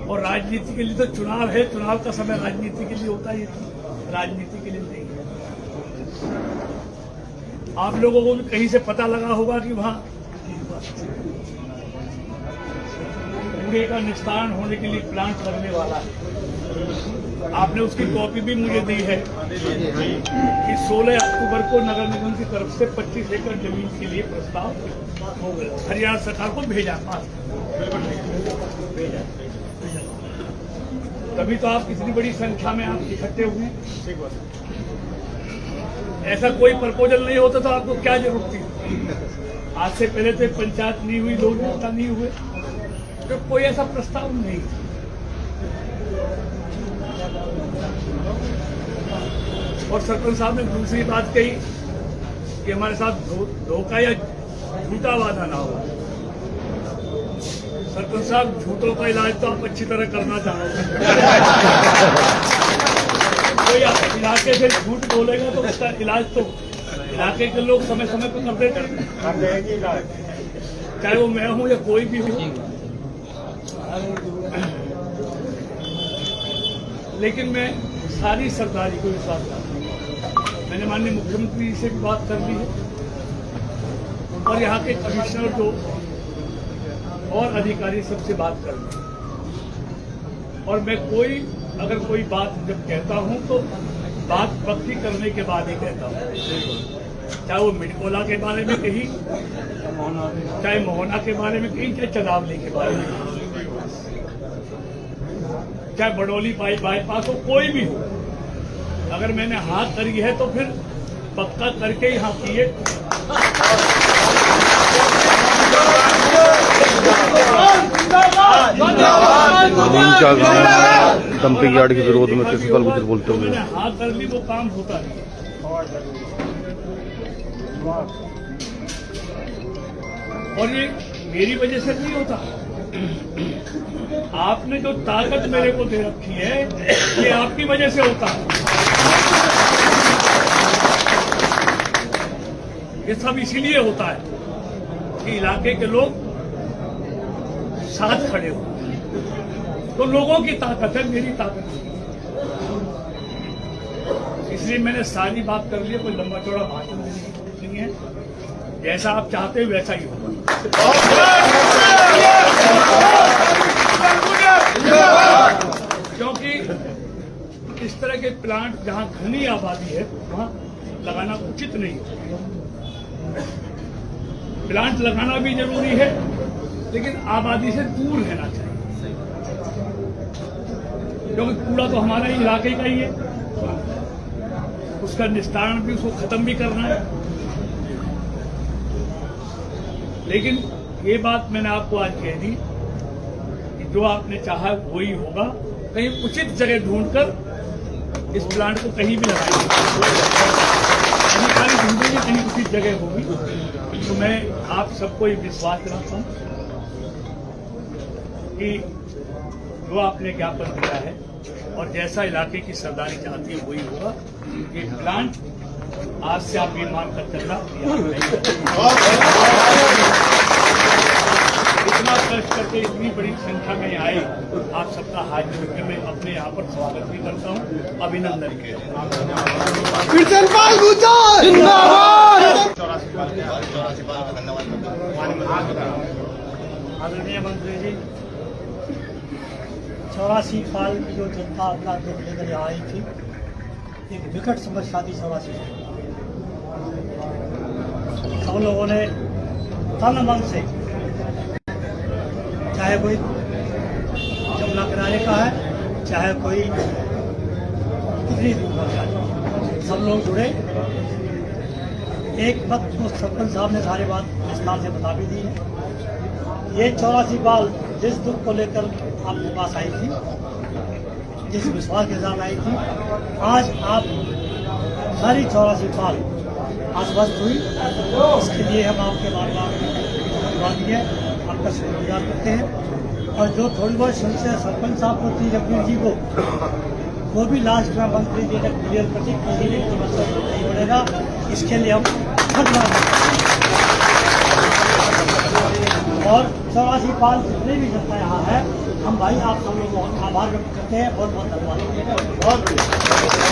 और राजनीति के लिए तो चुनाव है, चुनाव का समय राजनीति के लिए होता है, राजनीति के लिए नहीं है। आप लोगों को भी कहीं से पता लगा होगा कि वहां कूड़े का निस्तारण होने के लिए प्लांट लगने वाला है। आपने उसकी कॉपी भी मुझे दी है कि 16 अक्टूबर को नगर निगम की तरफ से 25 एकड़ जमीन के लिए प्रस्ताव हो गया, हरियाणा सरकार को भेजा। तभी तो आप इतनी बड़ी संख्या में आप इकट्ठे हुए। ऐसा कोई प्रपोजल नहीं होता तो आपको क्या जरूरत थी? आज से पहले तो पंचायत नहीं हुई, लोग नेता नहीं हुए, तो कोई ऐसा प्रस्ताव नहीं। और सरपंच साहब ने दूसरी बात कही कि हमारे साथ धोखा या झूठा वादा ना हो। सरपंच साहब, झूठों का इलाज तो आप अच्छी तरह करना चाहोगे। कोई इलाके से झूठ बोलेगा तो उसका इलाज तो इलाके के लोग समय समय पर कर देते हैं, चाहे वो मैं हूं या कोई भी हो। लेकिन मैं सारी सरदारी को विश्वास करता हूँ। मैंने माननीय मुख्यमंत्री से भी बात कर ली है और यहाँ के कमिश्नर जो और अधिकारी सबसे बात कर ली। और मैं अगर कोई बात जब कहता हूँ तो बात पक्की करने के बाद ही कहता हूँ। चाहे वो मिडकोला के बारे में कही, चाहे मोहना के बारे में कही, चाहे चंदावली के बारे में, चाहे बड़ौली बाईपास हो, कोई भी हो। अगर मैंने हाथ करी है तो फिर पक्का करके ही हाँ किए। डंपिंग यार्ड के विरोध में प्रिंसिपल कुछ बोलते हुए मैंने हाथ कर ली, वो काम होता नहीं। और ये मेरी वजह से नहीं होता। आपने जो ताकत मेरे को दे रखी है ये आपकी वजह से होता है। ये सब इसीलिए होता है कि इलाके के लोग साथ खड़े हो। तो लोगों की ताकत है, मेरी ताकत है। इसलिए मैंने सारी बात कर ली। कोई लंबा चौड़ा भाषण देने की जरूरत नहीं है। जैसा आप चाहते हो वैसा ही होगा। क्योंकि इस तरह के प्लांट जहां घनी आबादी है वहां लगाना उचित नहीं है। प्लांट लगाना भी जरूरी है, लेकिन आबादी से दूर रहना चाहिए। क्योंकि कूड़ा तो हमारा ही इलाके का ही है, उसका निस्तारण भी, उसको खत्म भी करना है। लेकिन ये बात मैंने आपको आज कह दी कि जो आपने चाहा वही होगा। कहीं उचित जगह ढूंढकर इस प्लांट को कहीं भी लगाएंगे, कहीं ढूंढेंगे, कहीं उचित जगह होगी। तो मैं आप सबको ये विश्वास दिलाता हूं कि जो आपने ज्ञापन दिया है और जैसा इलाके की सरदारी चाहती है वही होगा। ये प्लांट आज से आप ये मानकर चलना, इतना कष्ट करके इतनी बड़ी संख्या में आए, आप सबका हाजिर होकर मैं अपने यहाँ पर स्वागत भी करता हूँ, अभिनंदन के। आदरणीय मंत्री जी, 84 साल की जो जनता अपना दुख लेकर यहाँ आई थी, एक विकट समस्या थी 84 साल। सब लोगों ने तन मन से, चाहे कोई जमुना किनारे का है, चाहे कोई कितनी दूर का है, सब लोग जुड़े। एक वक्त तो सरपंच साहब ने सारी बात विस्तार से बता भी दी है। ये 84 बाल जिस दुख को लेकर आपके पास आई थी, जिस विश्वास के साथ आई थी, आज आप सारी 84 बाल आश्वस्त हुई। इसके लिए हम आपके बार बार धन्यवाद दिए, आपका शुक्रगुजार करते हैं। और जो थोड़ी बहुत समस्या सरपंच साहब को थी जगवीर जी को, वो भी लास्ट में मंत्री जी ने क्लियर कर दी, किसी भी समस्या नहीं बढ़ेगा। इसके लिए हम धन्यवाद। और 84 पाल जितने भी जनता यहाँ है, हम भाई आप सब लोगों का आभार व्यक्त करते हैं। बहुत बहुत धन्यवाद।